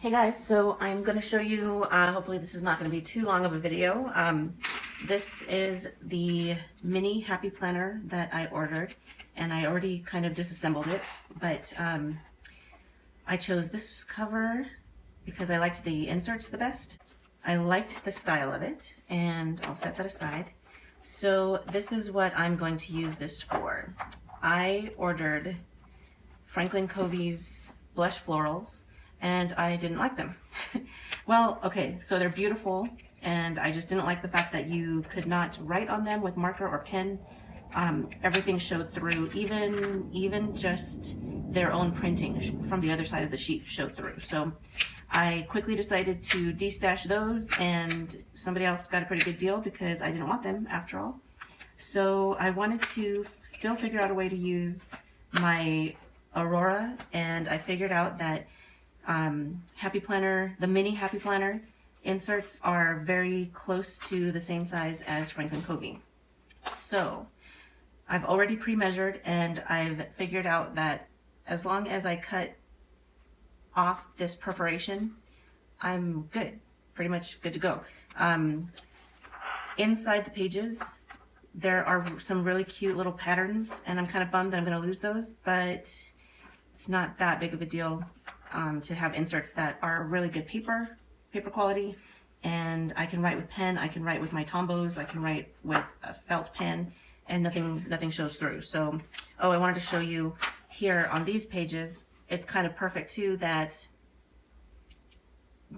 Hey guys, so I'm going to show you, hopefully this is not going to be too long of a video. This is the mini happy planner that I ordered, and I already kind of disassembled it, but I chose this cover because I liked the inserts the best. I liked the style of it, and I'll set that aside. So this is what I'm going to use this for. I ordered Franklin Covey's blush florals, and I didn't like them. Well, okay, so they're beautiful, and I just didn't like the fact that you could not write on them with marker or pen. Everything showed through, even just their own printing from the other side of the sheet showed through. So I quickly decided to destash those, and somebody else got a pretty good deal because I didn't want them after all. So I wanted to still figure out a way to use my Aurora, and I figured out that Happy Planner, the mini Happy Planner inserts are very close to the same size as Franklin Covey. So I've already pre-measured, and I've figured out that as long as I cut off this perforation, I'm good, pretty much good to go. Inside the pages, there are some really cute little patterns, and I'm kind of bummed that I'm going to lose those, but it's not that big of a deal to have inserts that are really good paper quality, and I can write with pen, I can write with my Tombos, I can write with a felt pen, and nothing shows through. So, oh, I wanted to show you here on these pages, it's kind of perfect too that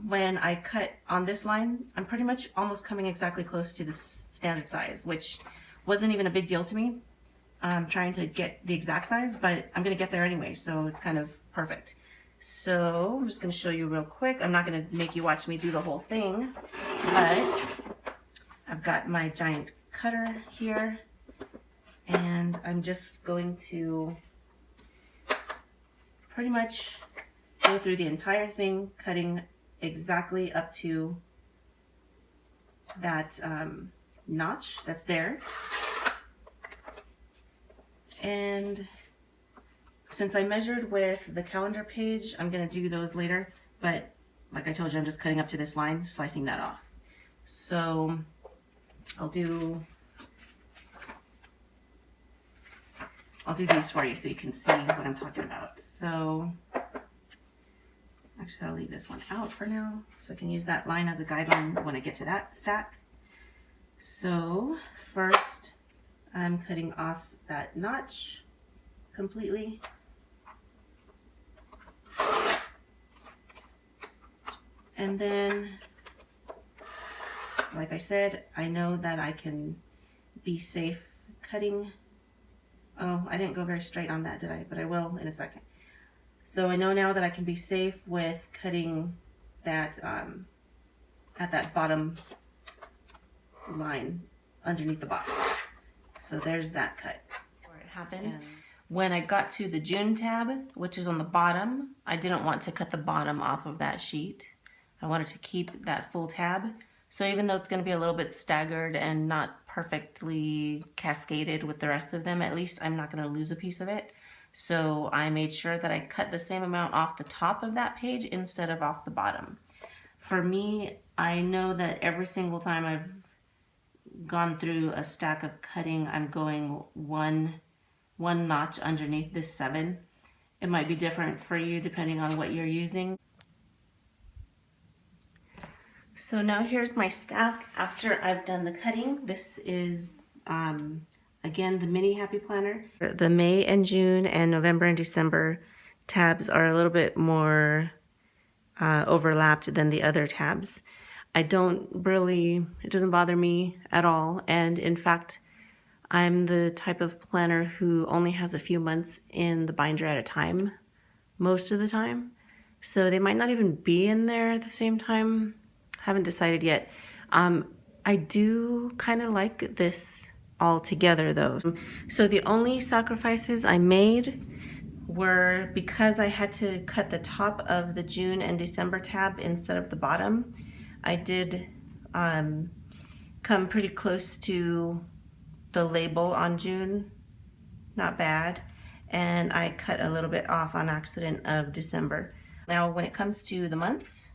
when I cut on this line, I'm pretty much almost coming exactly close to the standard size, which wasn't even a big deal to me. I'm trying to get the exact size, but I'm gonna get there anyway, so it's kind of perfect. So I'm just going to show you real quick. I'm not going to make you watch me do the whole thing, but I've got my giant cutter here, and I'm just going to pretty much go through the entire thing, cutting exactly up to that notch that's there. And since I measured with the calendar page, I'm going to do those later, but like I told you, I'm just cutting up to this line, slicing that off. So I'll do these for you so you can see what I'm talking about. So actually, I'll leave this one out for now, so I can use that line as a guideline when I get to that stack. So first, I'm cutting off that notch completely. And then, like I said, I know that I can be safe cutting. Oh, I didn't go very straight on that, did I? But I will in a second. So I know now that I can be safe with cutting that at that bottom line underneath the box. So there's that cut where it happened. When I got to the June tab, which is on the bottom, I didn't want to cut the bottom off of that sheet. I wanted to keep that full tab. So even though it's going to be a little bit staggered and not perfectly cascaded with the rest of them, at least I'm not going to lose a piece of it. So I made sure that I cut the same amount off the top of that page instead of off the bottom. For me, I know that every single time I've gone through a stack of cutting, I'm going one notch underneath this 7. It might be different for you depending on what you're using. So now here's my stack after I've done the cutting. This is, again, the mini Happy Planner. The May and June and November and December tabs are a little bit more overlapped than the other tabs. It doesn't bother me at all. And in fact, I'm the type of planner who only has a few months in the binder at a time, most of the time. So they might not even be in there at the same time. Haven't decided yet. I do kind of like this all together though. So the only sacrifices I made were because I had to cut the top of the June and December tab instead of the bottom. I did come pretty close to the label on June, not bad, and I cut a little bit off on accident of December. Now, when it comes to the months,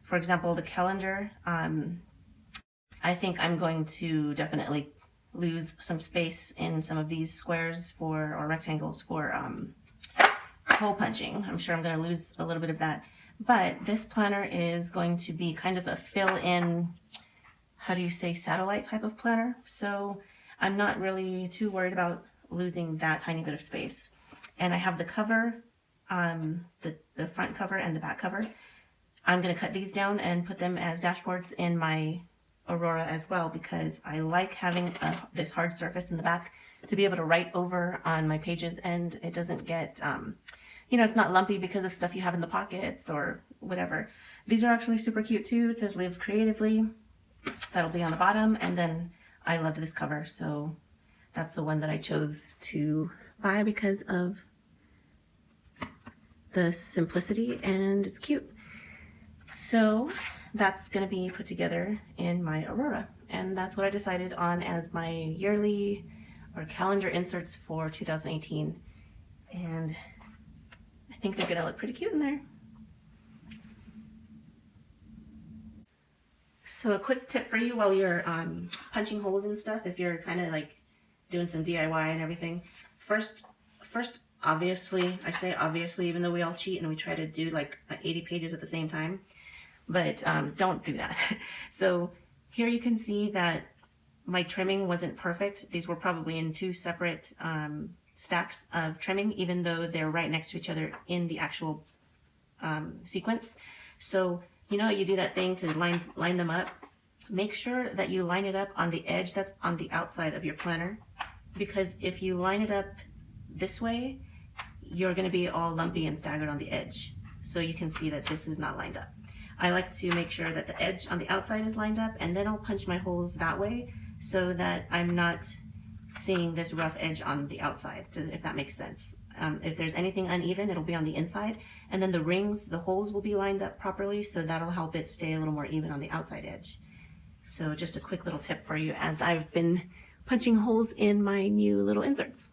for example, the calendar, I think I'm going to definitely lose some space in some of these squares or rectangles for hole punching. I'm sure I'm going to lose a little bit of that. But this planner is going to be kind of a fill-in, how do you say, satellite type of planner. So I'm not really too worried about losing that tiny bit of space. And I have the cover, the front cover and the back cover. I'm going to cut these down and put them as dashboards in my Aurora as well, because I like having this hard surface in the back to be able to write over on my pages, and it doesn't get, you know, it's not lumpy because of stuff you have in the pockets or whatever. These are actually super cute too. It says live creatively. That'll be on the bottom. And then I loved this cover, so that's the one that I chose to buy because of the simplicity, and it's cute. So that's going to be put together in my Aurora, and that's what I decided on as my yearly or calendar inserts for 2018, and I think they're going to look pretty cute in there. So a quick tip for you while you're punching holes and stuff, if you're kind of like doing some DIY and everything, first obviously, I say obviously, even though we all cheat and we try to do like 80 pages at the same time, but don't do that. So here you can see that my trimming wasn't perfect. These were probably in two separate stacks of trimming, even though they're right next to each other in the actual sequence. So, you know, you do that thing to line them up. Make sure that you line it up on the edge that's on the outside of your planner, because if you line it up this way, you're going to be all lumpy and staggered on the edge. So you can see that this is not lined up. I like to make sure that the edge on the outside is lined up, and then I'll punch my holes that way so that I'm not seeing this rough edge on the outside, if that makes sense. If there's anything uneven, it'll be on the inside, and then the rings, the holes will be lined up properly, so that'll help it stay a little more even on the outside edge. So just a quick little tip for you as I've been punching holes in my new little inserts.